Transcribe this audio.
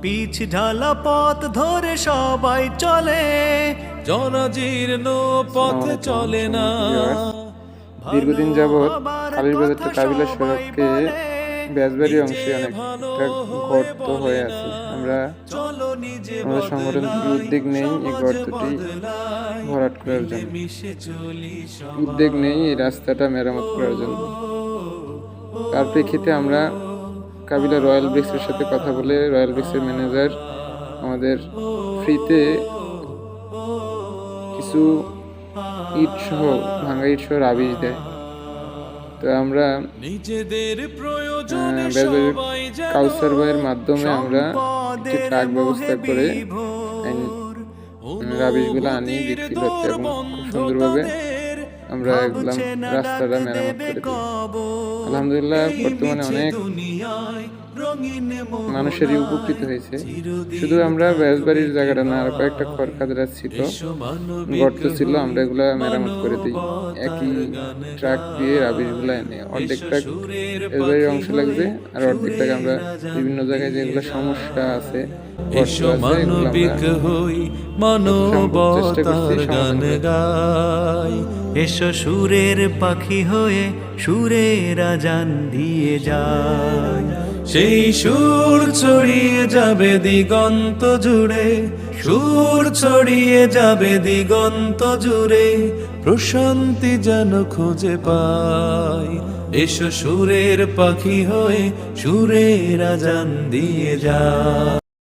Pitch ঢালা পথ ধরে সবাই চলে, জনজীর্ণ পথে চলে না। দীর্ঘদিন যাবৎ খালির বাজার টু কাবিলা সড়কে বেজবাড়ি অংশে অনেকটা গর্ত হয়ে আছে। আমরা আমাদের সংগঠন থেকে উদ্যোগ নেই এই গর্তটি ভরাট করার জন্য, উদ্যোগ নেই এই রাস্তাটা মেরামত করার জন্য। তার প্রেক্ষিতে আমরা কাবিলা রয়্যাল ব্রিক্সের সাথে কথা বলে রয়্যাল ব্রিক্সের ম্যানেজার আমাদের ফ্রিতে কিছু ইট সহ ভাঙা ইট সহ রাবিশ দেয়। তো আমরা কাউসার ভাইয়ের মাধ্যমে আমরা একটি ট্রাক ব্যবস্থা করে রাবিশগুলো আনি বিক্রি করতে, এবং খুব সুন্দরভাবে আমরা একদম রাস্তাটা মেরামত করে দিই। আলহামদুলিল্লাহ বর্তমানে অনেক মানুষেরই উপকৃত হয়েছে। শুধু আমরা বেজবাড়ির জায়গাটা না, আর কয়েকটা খড়খাদরা ছিল, গর্ত ছিল, আমরা এগুলা মেরামত করে দিই একই ট্রাক দিয়ে রাবিশগুলা এনে। অর্ধেক ট্রাক বেজবাড়ির অংশ লাগবে, আর অর্ধেক ট্রাক আমরা বিভিন্ন জায়গায় যেগুলো সমস্যা আছে এসো সুরের পাখি হয়ে সুরের আজান দিয়ে যায়, সেই সুর ছড়িয়ে যাবে দিগন্ত জুড়ে, সুর ছড়িয়ে যাবে দিগন্ত জুড়ে, প্রশান্তি যেন খুঁজে পাই। এসো সুরের পাখি হয়ে সুরের আজান দিয়ে যায়।